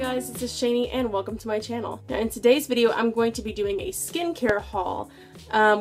guys, this is Shani and welcome to my channel. Now in today's video I'm going to be doing a skincare haul,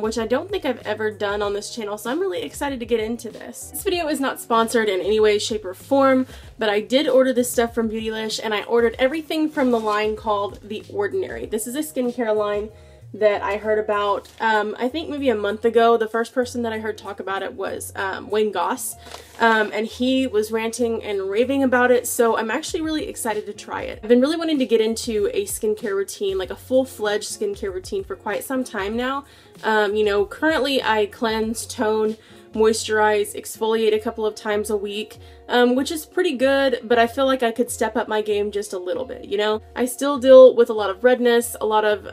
which I don't think I've ever done on this channel, so I'm really excited to get into this. This video is not sponsored in any way, shape, or form, but I did order this stuff from Beautylish and I ordered everything from the line called The Ordinary. This is a skincare line that I heard about, I think maybe a month ago. The first person that I heard talk about it was Wayne Goss, and he was ranting and raving about it, so I'm actually really excited to try it. I've been really wanting to get into a skincare routine, like a full-fledged skincare routine for quite some time now. You know, currently I cleanse, tone, moisturize, exfoliate a couple of times a week, which is pretty good, but I feel like I could step up my game just a little bit, you know? I still deal with a lot of redness, a lot of,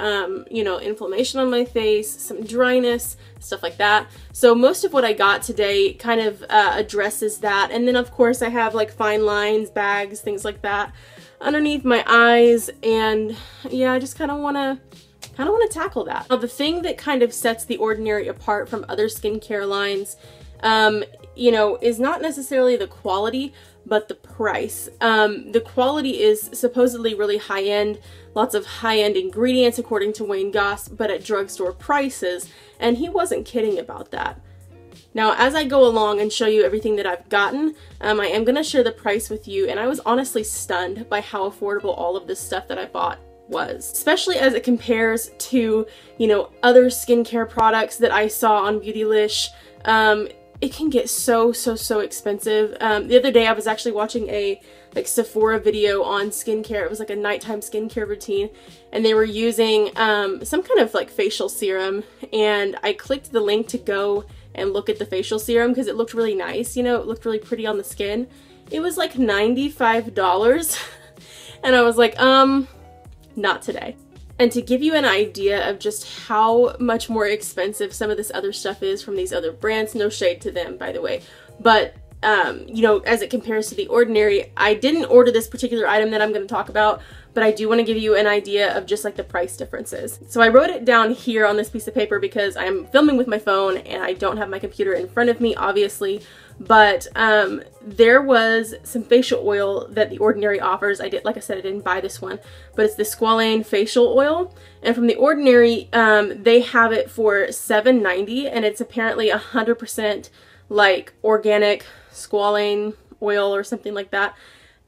you know, inflammation on my face, some dryness, stuff like that. So most of what I got today kind of addresses that. And then of course I have like fine lines, bags, things like that underneath my eyes, and yeah, I just kind of want to tackle that. Now, the thing that kind of sets The Ordinary apart from other skincare lines, you know, is not necessarily the quality, but the price. The quality is supposedly really high-end, lots of high-end ingredients according to Wayne Goss, but at drugstore prices, and he wasn't kidding about that. Now, as I go along and show you everything that I've gotten, I am going to share the price with you, and I was honestly stunned by how affordable all of this stuff that I bought was, especially as it compares to, you know, other skincare products that I saw on Beautylish. It can get so expensive. The other day I was actually watching a like Sephora video on skincare. It was like a nighttime skincare routine, and they were using some kind of like facial serum, and I clicked the link to go and look at the facial serum because it looked really nice, you know, it looked really pretty on the skin. It was like $95 and I was like, not today. And to give you an idea of just how much more expensive some of this other stuff is from these other brands, no shade to them, by the way, but you know, as it compares to The Ordinary, I didn't order this particular item that I'm going to talk about, but I do want to give you an idea of just like the price differences. So I wrote it down here on this piece of paper because I'm filming with my phone and I don't have my computer in front of me, obviously, but there was some facial oil that The Ordinary offers. Like I said, I didn't buy this one, but it's the Squalane facial oil, and from The Ordinary, they have it for $7.90, and it's apparently 100% like organic squalane oil or something like that.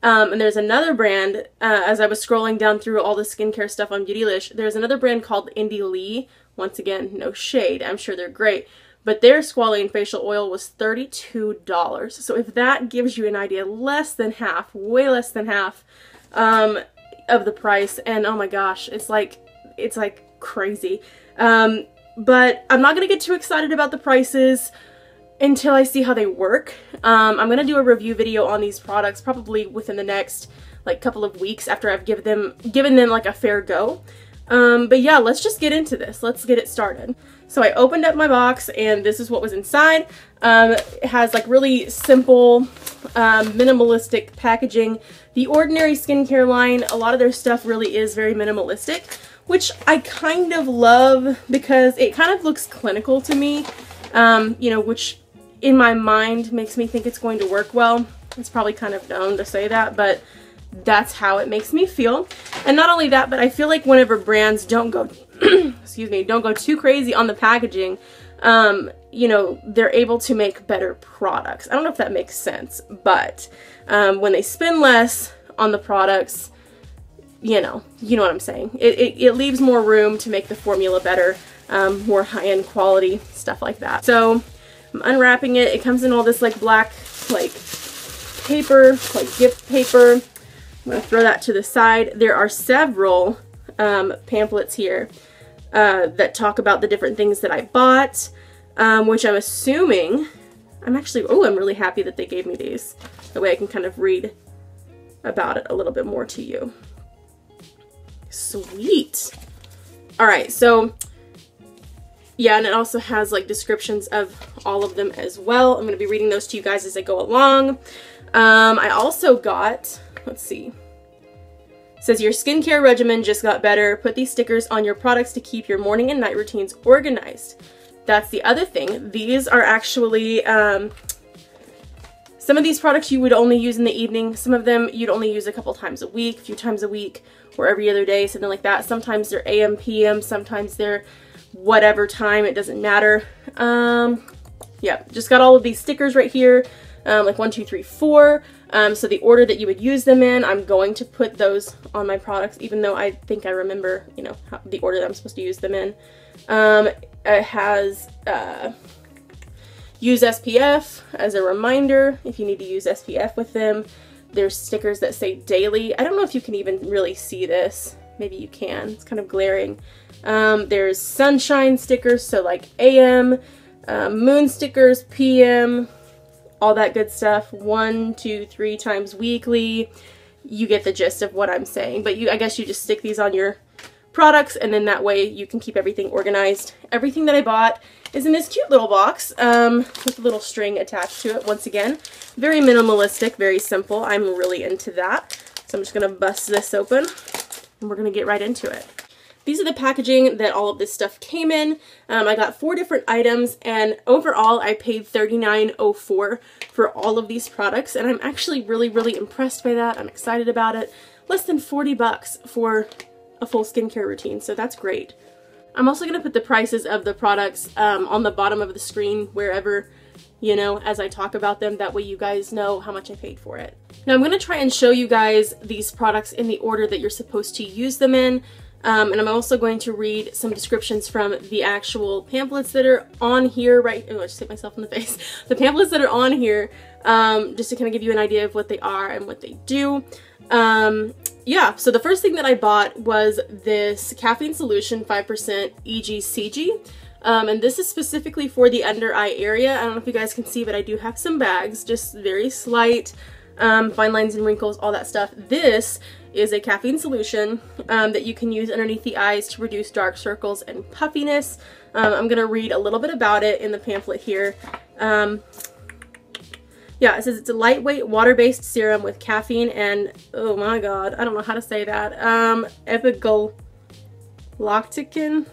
And there's another brand, as I was scrolling down through all the skincare stuff on Beautylish, there's another brand called Indie Lee. Once again, no shade, I'm sure they're great, but their squalane facial oil was $32. So if that gives you an idea, less than half, way less than half of the price, and oh my gosh, it's like crazy. But I'm not gonna get too excited about the prices until I see how they work. I'm gonna do a review video on these products probably within the next like couple of weeks after I've given them like a fair go. But yeah, let's just get into this. Let's get it started. So I opened up my box and this is what was inside. It has like really simple, minimalistic packaging. The Ordinary skincare line, a lot of their stuff really is very minimalistic, which I kind of love because it kind of looks clinical to me, you know, which in my mind makes me think it's going to work well. It's probably kind of dumb to say that, but that's how it makes me feel. And not only that, but I feel like whenever brands don't go excuse me, don't go too crazy on the packaging, you know, they're able to make better products. I don't know if that makes sense, but when they spend less on the products, you know what I'm saying. It leaves more room to make the formula better, more high-end quality, stuff like that. So I'm unwrapping it. It comes in all this like black like paper, like gift paper. I'm going to throw that to the side. There are several pamphlets here that talk about the different things that I bought, which I'm assuming, I'm really happy that they gave me these. That way I can kind of read about it a little bit more to you. Sweet. Alright, so yeah, and it also has like descriptions of all of them as well. I'm going to be reading those to you guys as I go along. I also got, let's see, it says your skincare regimen just got better. Put these stickers on your products to keep your morning and night routines organized. That's the other thing. These are actually Some of these products you would only use in the evening. Some of them you'd only use a couple times a week, a few times a week, or every other day, something like that. Sometimes they're AM, PM, sometimes they're whatever time, it doesn't matter. Yeah, just got all of these stickers right here, like 1, 2, 3, 4. So the order that you would use them in, I'm going to put those on my products, even though I think I remember, you know, the order that I'm supposed to use them in. It has use SPF as a reminder if you need to use SPF with them. There's stickers that say daily. I don't know if you can even really see this. Maybe you can. It's kind of glaring. There's sunshine stickers, so like AM, moon stickers, PM, all that good stuff. 1, 2, 3 times weekly. You get the gist of what I'm saying. But I guess you just stick these on your products, and then that way you can keep everything organized. Everything that I bought is in this cute little box with a little string attached to it. Once again, very minimalistic, very simple. I'm really into that. So I'm just going to bust this open and we're going to get right into it. These are the packaging that all of this stuff came in. I got 4 different items, and overall I paid $39.04 for all of these products, and I'm actually really impressed by that. I'm excited about it. Less than 40 bucks for a full skincare routine, so that's great. I'm also going to put the prices of the products on the bottom of the screen wherever, you know, as I talk about them. That way you guys know how much I paid for it. Now I'm going to try and show you guys these products in the order that you're supposed to use them in. And I'm also going to read some descriptions from the actual pamphlets that are on here, right? Oh, I just hit myself in the face. The pamphlets that are on here, just to kind of give you an idea of what they are and what they do. Yeah, so the first thing that I bought was this caffeine solution 5% EGCG. And this is specifically for the under eye area. I don't know if you guys can see, but I do have some bags, just very slight, fine lines and wrinkles, all that stuff. This is a caffeine solution that you can use underneath the eyes to reduce dark circles and puffiness. I'm going to read a little bit about it in the pamphlet here. Yeah, it says it's a lightweight water-based serum with caffeine and, oh my god, I don't know how to say that, epigallocticin,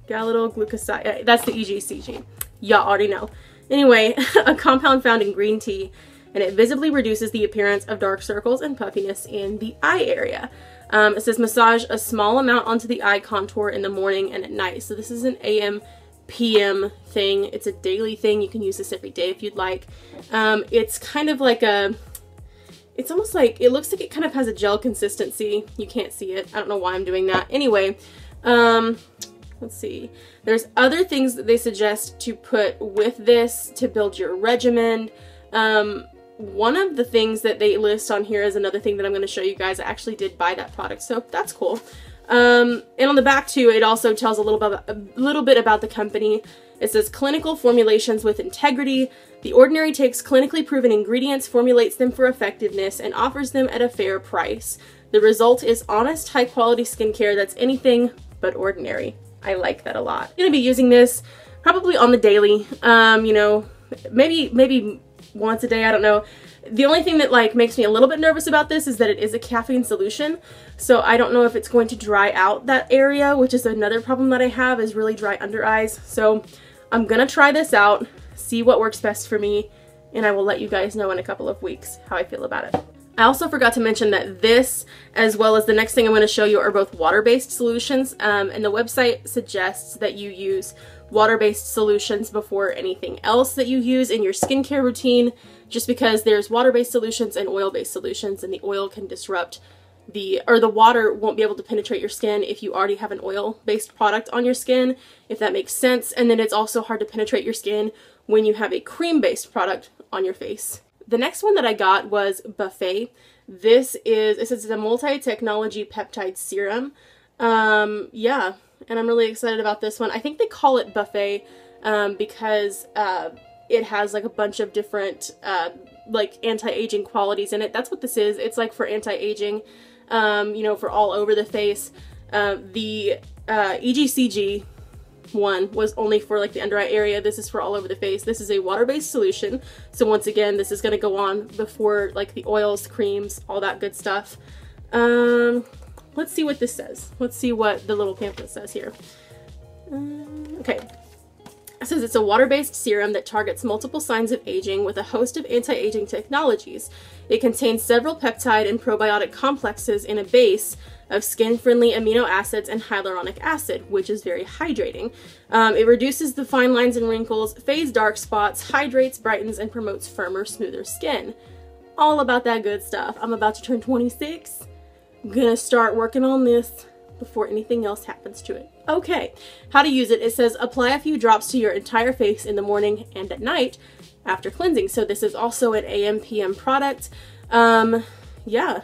gallidolglucoside, that's the EGCG. Y'all already know. Anyway, a compound found in green tea, and it visibly reduces the appearance of dark circles and puffiness in the eye area. It says massage a small amount onto the eye contour in the morning and at night. So this is an AM PM thing. It's a daily thing. You can use this every day if you'd like. It's kind of like it's almost like, it looks like it kind of has a gel consistency. You can't see it. I don't know why I'm doing that. Anyway, let's see. There's other things that they suggest to put with this to build your regimen. One of the things that they list on here is another thing that I'm going to show you guys. I actually did buy that product, so that's cool. And on the back too, it also tells a little bit about the company. It says clinical formulations with integrity. The Ordinary takes clinically proven ingredients, formulates them for effectiveness, and offers them at a fair price. The result is honest, high quality skincare that's anything but ordinary. I like that a lot. I'm gonna be using this probably on the daily. You know, maybe once a day, I don't know. The only thing that like makes me a little bit nervous about this is that it is a caffeine solution, so I don't know if it's going to dry out that area, which is another problem that I have, is really dry under eyes. So I'm gonna try this out, see what works best for me, and I will let you guys know in a couple of weeks how I feel about it. I also forgot to mention that this, as well as the next thing I'm going to show you, are both water-based solutions, and the website suggests that you use water-based solutions before anything else that you use in your skincare routine, just because there's water-based solutions and oil-based solutions, and the oil can disrupt the water won't be able to penetrate your skin if you already have an oil-based product on your skin, if that makes sense. And then it's also hard to penetrate your skin when you have a cream-based product on your face. The next one that I got was Buffet. It says it's a multi-technology peptide serum. Yeah, and I'm really excited about this one. I think they call it Buffet because it has like a bunch of different like anti-aging qualities in it. That's what this is. It's like for anti-aging, you know, for all over the face. The EGCG one was only for like the under eye area. This is for all over the face. This is a water-based solution, so once again this is going to go on before like the oils, creams, all that good stuff. Let's see what this says. Let's see what the little pamphlet says here. Okay, It says it's a water-based serum that targets multiple signs of aging with a host of anti-aging technologies. It contains several peptide and probiotic complexes in a base of skin-friendly amino acids and hyaluronic acid, which is very hydrating. It reduces the fine lines and wrinkles, fades dark spots, hydrates, brightens, and promotes firmer, smoother skin. All about that good stuff. I'm about to turn 26. I'm gonna start working on this before anything else happens to it. Okay, how to use it. It says apply a few drops to your entire face in the morning and at night after cleansing. So this is also an AM/PM product. Yeah,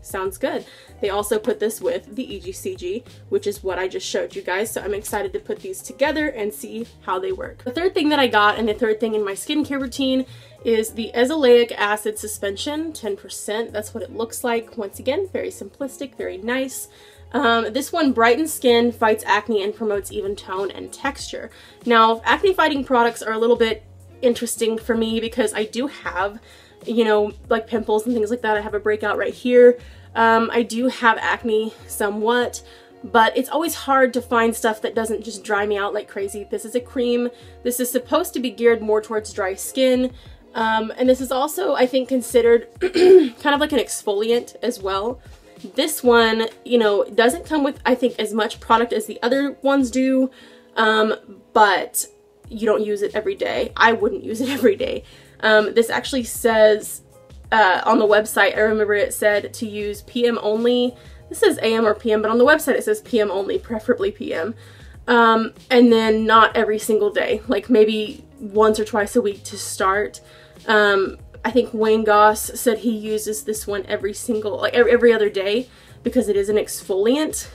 sounds good. They also put this with the EGCG, which is what I just showed you guys. So I'm excited to put these together and see how they work. The third thing that I got, and the third thing in my skincare routine, is the azelaic acid suspension, 10%. That's what it looks like. Once again, very simplistic, very nice. This one brightens skin, fights acne, and promotes even tone and texture. Now, acne fighting products are a little bit interesting for me because I do have, you know, like pimples and things like that. I have a breakout right here. I do have acne somewhat, but it's always hard to find stuff that doesn't just dry me out like crazy. This is a cream. This is supposed to be geared more towards dry skin. And this is also, I think, considered kind of like an exfoliant as well. This one, you know, doesn't come with, I think, as much product as the other ones do, but you don't use it every day. I wouldn't use it every day. This actually says on the website, I remember it said to use PM only. This says AM or PM, but on the website it says PM only, preferably PM. And then not every single day, like maybe once or twice a week to start. I think Wayne Goss said he uses this one every other day because it is an exfoliant.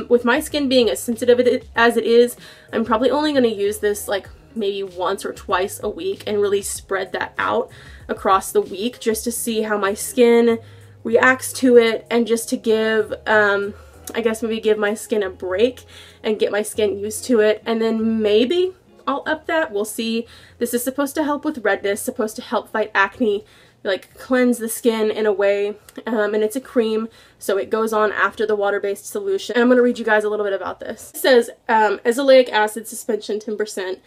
With my skin being as sensitive as it is, I'm probably only going to use this like maybe once or twice a week and really spread that out across the week just to see how my skin reacts to it and just to give, I guess maybe give my skin a break and get my skin used to it, and then maybe I'll up that. We'll see. This is supposed to help with redness, supposed to help fight acne, like cleanse the skin in a way, and it's a cream, so it goes on after the water-based solution. And I'm going to read you guys a little bit about this. It says, azelaic acid suspension 10%.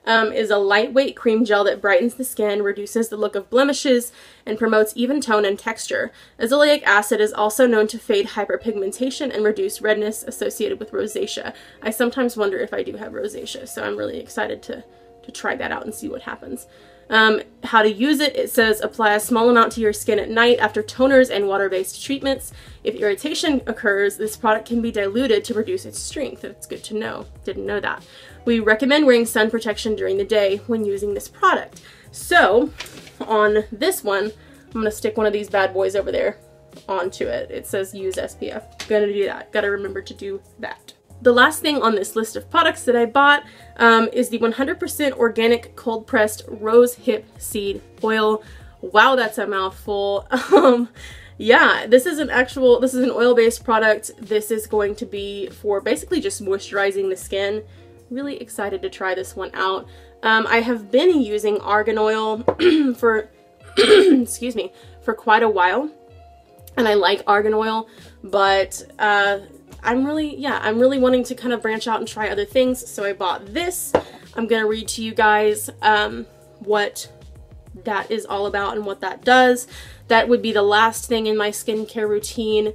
Is a lightweight cream gel that brightens the skin, reduces the look of blemishes, and promotes even tone and texture. Azelaic acid is also known to fade hyperpigmentation and reduce redness associated with rosacea. I sometimes wonder if I do have rosacea, so I'm really excited to try that out and see what happens. How to use it. It says apply a small amount to your skin at night after toners and water-based treatments. If irritation occurs, this product can be diluted to reduce its strength. That's good to know. Didn't know that. We recommend wearing sun protection during the day when using this product. So on this one, I'm going to stick one of these bad boys over there onto it. It says use SPF. Gonna do that. Gotta remember to do that. The last thing on this list of products that I bought is the 100% organic cold pressed rose hip seed oil. Wow, that's a mouthful. Yeah, this is an oil-based product. This is going to be for basically just moisturizing the skin. Really excited to try this one out. I have been using argan oil for, excuse me, for quite a while, and I like argan oil, but I'm really wanting to kind of branch out and try other things, so I bought this. I'm gonna read to you guys what that is all about and what that does. That would be the last thing in my skincare routine,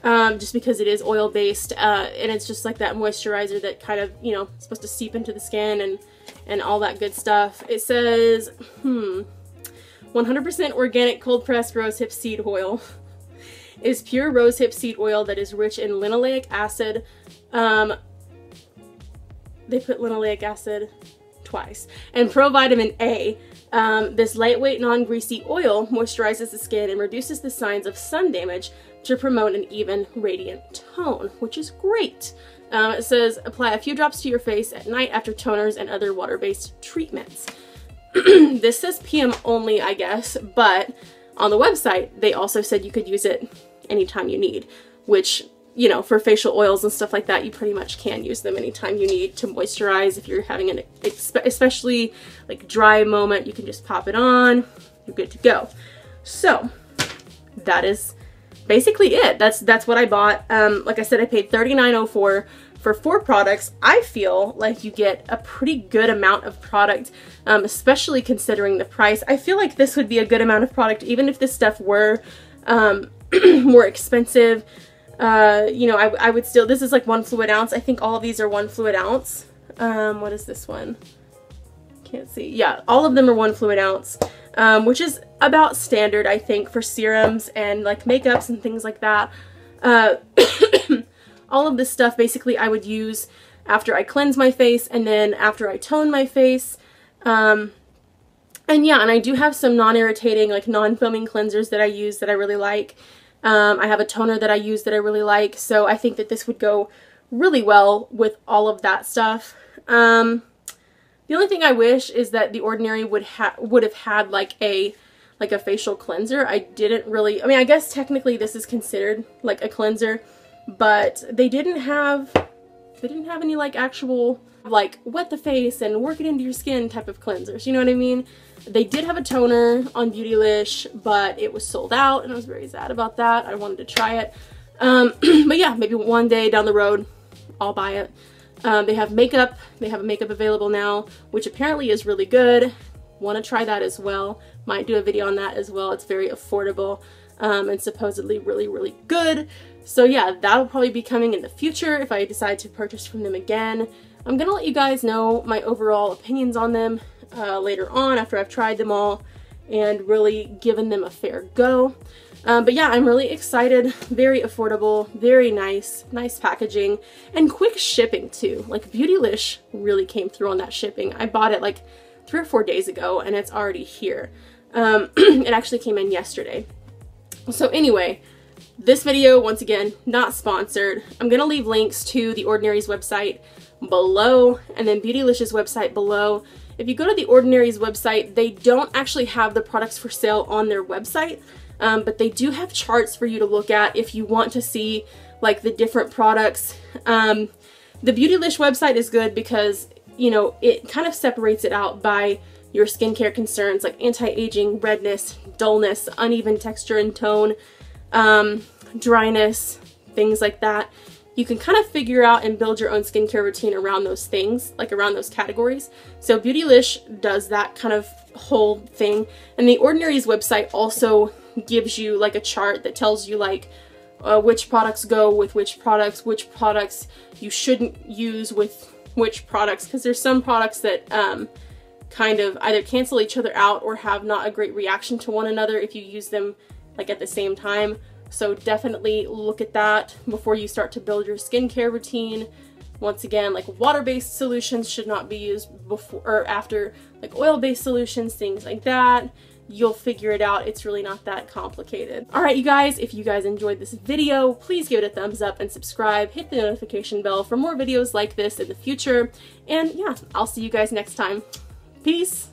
just because it is oil-based, and it's just like that moisturizer that kind of, you know, supposed to seep into the skin and all that good stuff. It says, 100% organic cold-pressed rosehip seed oil. Is pure rosehip seed oil that is rich in linoleic acid. They put linoleic acid twice. And provitamin A. This lightweight, non-greasy oil moisturizes the skin and reduces the signs of sun damage to promote an even, radiant tone, which is great. It says, apply a few drops to your face at night after toners and other water-based treatments. This says PM only, I guess, but on the website, they also said you could use it anytime you need, which, you know, for facial oils and stuff like that, you pretty much can use them anytime you need to moisturize. If you're having an especially like dry moment, you can just pop it on, you're good to go. So that is basically it. That's what I bought. Like I said, I paid $39.04 for 4 products, I feel like you get a pretty good amount of product, especially considering the price. I feel like this would be a good amount of product even if this stuff were more expensive. You know, I would still, this is like 1 fluid ounce. I think all of these are 1 fluid ounce. What is this one? Can't see. Yeah, all of them are 1 fluid ounce, which is about standard, I think, for serums and like makeups and things like that. All of this stuff basically I would use after I cleanse my face and then after I tone my face. And yeah, and I do have some non-irritating, like non-foaming cleansers that I use that I really like. I have a toner that I use that I really like, so I think that this would go really well with all of that stuff. The only thing I wish is that The Ordinary would have had like a facial cleanser. I didn't really, I mean, I guess technically this is considered like a cleanser, but they didn't have any like actual like wet the face and work it into your skin type of cleansers, you know what I mean? They did have a toner on Beautylish, but it was sold out and I was very sad about that. I wanted to try it. But yeah, maybe one day down the road I'll buy it. They have makeup. They have a makeup available now, which apparently is really good. Want to try that as well. Might do a video on that as well. It's very affordable and supposedly really, really good. So yeah, that'll probably be coming in the future if I decide to purchase from them again. I'm gonna let you guys know my overall opinions on them later on after I've tried them all and really given them a fair go. But yeah, I'm really excited. Very affordable, very nice packaging, and quick shipping too. Like Beautylish really came through on that shipping. I bought it like 3 or 4 days ago and it's already here. It actually came in yesterday. So anyway, this video, once again, not sponsored. I'm gonna leave links to The Ordinary's website below and then Beautylish's website below. If you go to The Ordinary's website, they don't actually have the products for sale on their website, but they do have charts for you to look at if you want to see like the different products. The Beautylish website is good because, you know, it kind of separates it out by your skincare concerns like anti-aging, redness, dullness, uneven texture and tone, dryness, things like that. You can kind of figure out and build your own skincare routine around those things, like around those categories. So Beautylish does that kind of whole thing. And The Ordinary's website also gives you like a chart that tells you like which products go with which products you shouldn't use with which products, because there's some products that kind of either cancel each other out or have not a great reaction to one another if you use them like at the same time. So definitely look at that before you start to build your skincare routine. Once again, like water-based solutions should not be used before or after like oil-based solutions, things like that. You'll figure it out. It's really not that complicated. All right, you guys, if you guys enjoyed this video, please give it a thumbs up and subscribe. Hit the notification bell for more videos like this in the future. And yeah, I'll see you guys next time. Peace.